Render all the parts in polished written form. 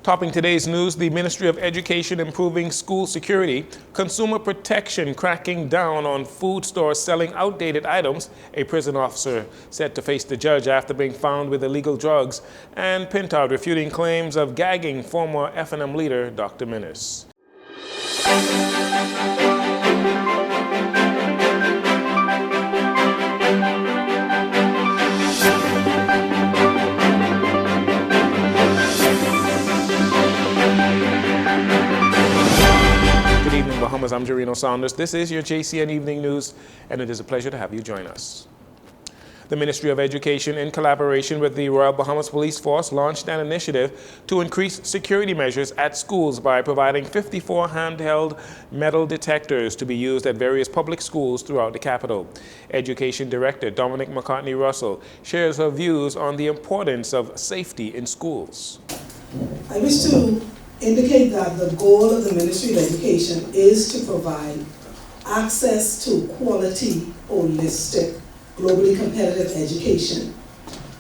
Topping today's news, the Ministry of Education improving school security, consumer protection cracking down on food stores selling outdated items, a prison officer set to face the judge after being found with illegal drugs, and Pintard refuting claims of gagging former F&M leader Dr. Minnis. Bahamas, I'm Jcn Saunders. This is your JCN Evening News, and it is a pleasure to have you join us. The Ministry of Education, in collaboration with the Royal Bahamas Police Force, launched an initiative to increase security measures at schools by providing 54 handheld metal detectors to be used at various public schools throughout the capital. Education Director Dominic McCartney-Russell shares her views on the importance of safety in schools. I wish to indicate that the goal of the Ministry of Education is to provide access to quality, holistic, globally competitive education.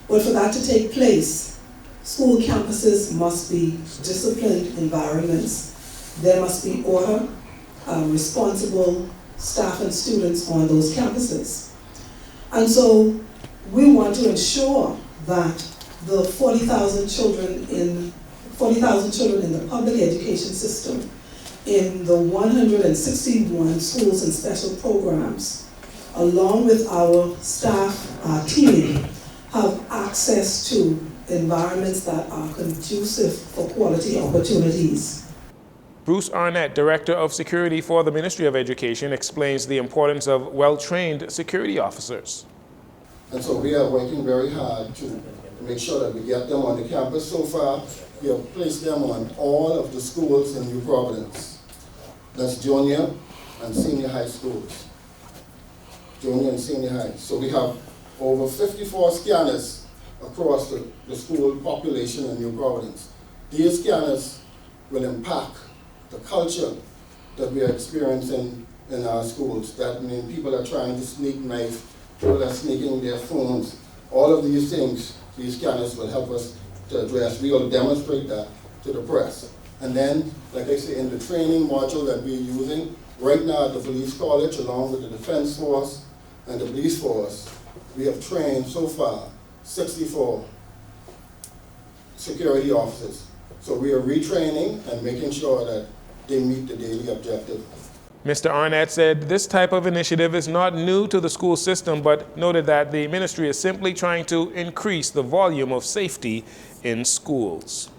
But for that to take place, school campuses must be disciplined environments. There must be order, responsible staff and students on those campuses. And so we want to ensure that the 40,000 children in the public education system in the 161 schools and special programs, along with our staff team, have access to environments that are conducive for quality opportunities. Bruce Arnett, Director of Security for the Ministry of Education, explains the importance of well-trained security officers. And so we are working very hard to make sure that we get them on the campus. So far, we have placed them on all of the schools in New Providence. That's junior and senior high schools. Junior and senior high. So we have over 54 scanners across the school population in New Providence. These scanners will impact the culture that we are experiencing in our schools. That means people are trying to sneak knife, people are sneaking their phones. All of these things, these scanners will help us to address. We will demonstrate that to the press. And then, like I say, in the training module that we're using, right now at the police college, along with the defense force and the police force, we have trained so far 64 security officers. So we are retraining and making sure that they meet the daily objective. Mr. Arnett said this type of initiative is not new to the school system, but noted that the ministry is simply trying to increase the volume of safety in schools.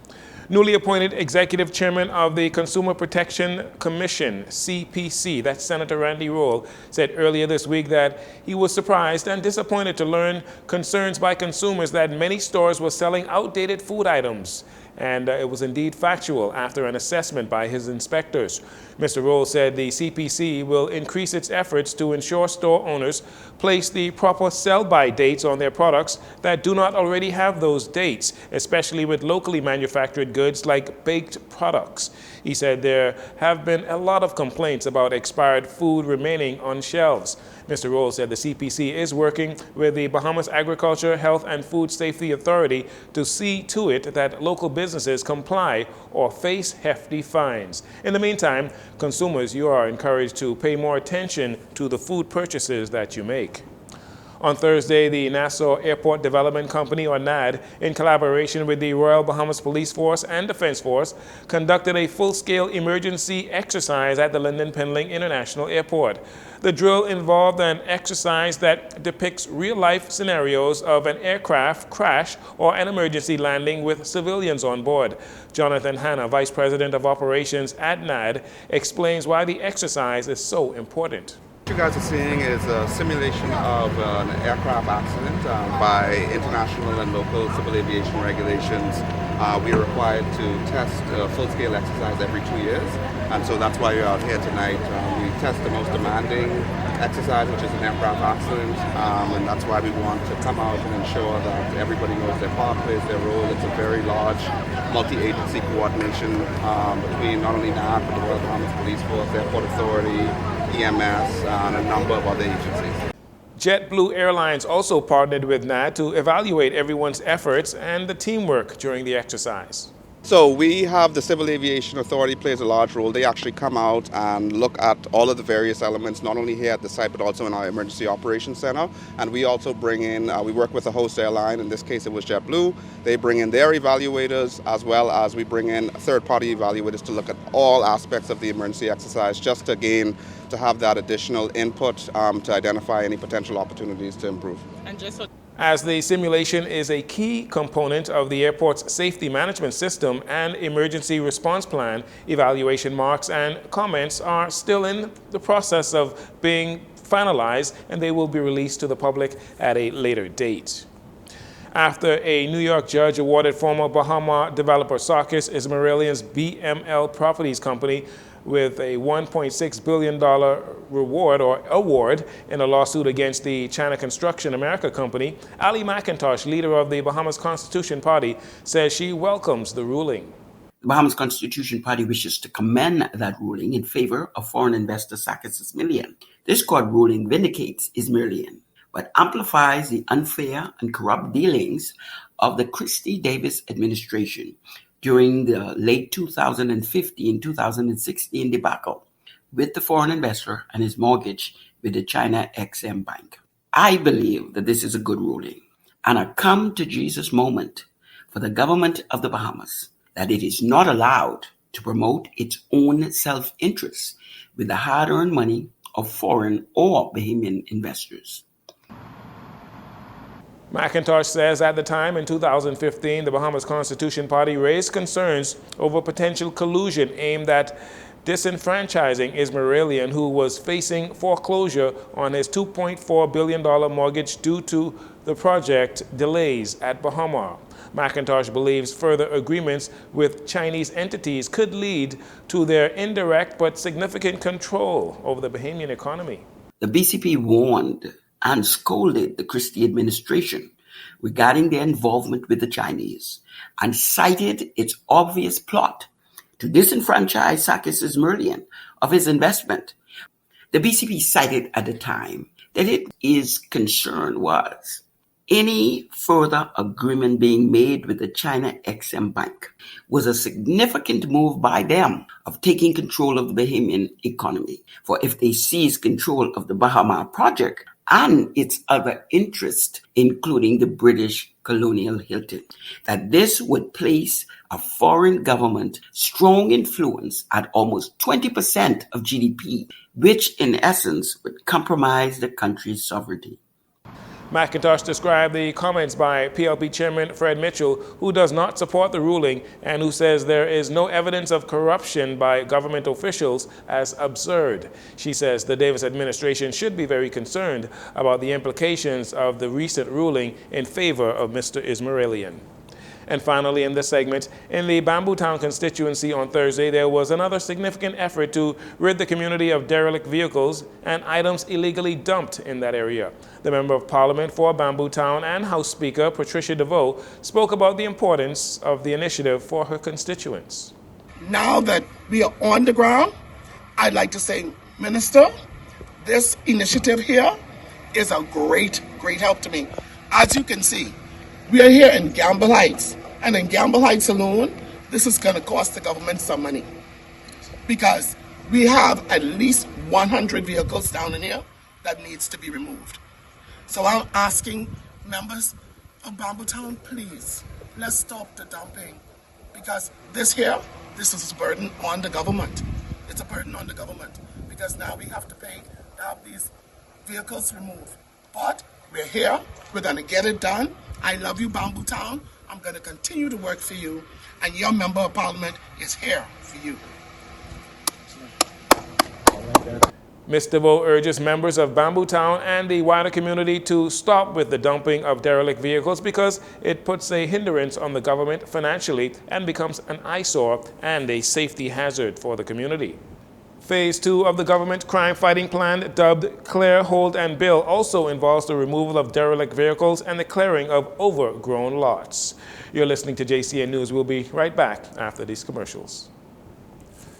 Newly appointed Executive Chairman of the Consumer Protection Commission, CPC, that's Senator Randy Roll, said earlier this week that he was surprised and disappointed to learn concerns by consumers that many stores were selling outdated food items. And it was indeed factual after an assessment by his inspectors. Mr. Roll said the CPC will increase its efforts to ensure store owners place the proper sell-by dates on their products that do not already have those dates, especially with locally manufactured goods like baked products. He said there have been a lot of complaints about expired food remaining on shelves. Mr. Roll said the CPC is working with the Bahamas Agriculture, Health and Food Safety Authority to see to it that local businesses comply or face hefty fines. In the meantime, consumers, you are encouraged to pay more attention to the food purchases that you make. On Thursday, the Nassau Airport Development Company, or NAD, in collaboration with the Royal Bahamas Police Force and Defense Force, conducted a full-scale emergency exercise at the Lyndon Pendling International Airport. The drill involved an exercise that depicts real-life scenarios of an aircraft crash or an emergency landing with civilians on board. Jonathan Hanna, Vice President of Operations at NAD, explains why the exercise is so important. What you guys are seeing is a simulation of an aircraft accident by international and local civil aviation regulations. We are required to test a full-scale exercise every 2 years, and so that's why you're out here tonight. We test the most demanding exercise, which is an aircraft accident, and that's why we want to come out and ensure that everybody knows their part, plays their role. It's a very large multi-agency coordination between not only NAD, but the Royal Bahamas Police Force, Airport Authority, EMS, and a number of other agencies. JetBlue Airlines also partnered with NAD to evaluate everyone's efforts and the teamwork during the exercise. So we have the Civil Aviation Authority plays a large role. They actually come out and look at all of the various elements, not only here at the site, but also in our Emergency Operations Center. And we also bring in, we work with a host airline, in this case it was JetBlue. They bring in their evaluators, as well as we bring in third-party evaluators to look at all aspects of the emergency exercise, just to have that additional input to identify any potential opportunities to improve. As the simulation is a key component of the airport's safety management system and emergency response plan, evaluation marks and comments are still in the process of being finalized, and they will be released to the public at a later date. After a New York judge awarded former Baha Mar developer Sarkis Ismailian's BML Properties Company with a $1.6 billion award in a lawsuit against the China Construction America Company, Ali McIntosh, leader of the Bahamas Constitution Party, says she welcomes the ruling. The Bahamas Constitution Party wishes to commend that ruling in favor of foreign investor Sarkis Ismailian. This court ruling vindicates Ismailian, but amplifies the unfair and corrupt dealings of the Christie Davis administration during the late 2015-2016 debacle with the foreign investor and his mortgage with the China XM Bank. I believe that this is a good ruling and a come to Jesus moment for the government of the Bahamas, that it is not allowed to promote its own self-interest with the hard-earned money of foreign or Bahamian investors. McIntosh says at the time, in 2015, the Bahamas Constitution Party raised concerns over potential collusion aimed at disenfranchising Ismailian, who was facing foreclosure on his $2.4 billion mortgage due to the project delays at Baha Mar. McIntosh believes further agreements with Chinese entities could lead to their indirect but significant control over the Bahamian economy. The BCP warned and scolded the Christie administration regarding their involvement with the Chinese and cited its obvious plot to disenfranchise Sarkis Ismailian of his investment. The BCP cited at the time that its concern was any further agreement being made with the China XM Bank was a significant move by them of taking control of the Bahamian economy. For if they seize control of the Baha Mar project and its other interests, including the British colonial Hilton, that this would place a foreign government strong influence at almost 20% of GDP, which in essence would compromise the country's sovereignty. McIntosh described the comments by PLP Chairman Fred Mitchell, who does not support the ruling and who says there is no evidence of corruption by government officials, as absurd. She says the Davis administration should be very concerned about the implications of the recent ruling in favor of Mr. Ismailian. And finally, in this segment, in the Bamboo Town constituency on Thursday, there was another significant effort to rid the community of derelict vehicles and items illegally dumped in that area. The Member of Parliament for Bamboo Town and House Speaker Patricia DeVoe spoke about the importance of the initiative for her constituents. Now that we are on the ground, I'd like to say, Minister, this initiative here is a great help to me. As you can see, we are here in Gamble Heights, and in Gamble Heights alone, this is going to cost the government some money because we have at least 100 vehicles down in here that needs to be removed. So I'm asking members of Bamboo Town, please, let's stop the dumping because this is a burden on the government. It's a burden on the government because now we have to pay to have these vehicles removed. But we're here, we're going to get it done. I love you, Bamboo Town. I'm going to continue to work for you, and your Member of Parliament is here for you. Ms. DeVoe urges members of Bamboo Town and the wider community to stop with the dumping of derelict vehicles because it puts a hindrance on the government financially and becomes an eyesore and a safety hazard for the community. Phase 2 of the government crime-fighting plan, dubbed Clear, Hold, and Bill, also involves the removal of derelict vehicles and the clearing of overgrown lots. You're listening to JCN News. We'll be right back after these commercials.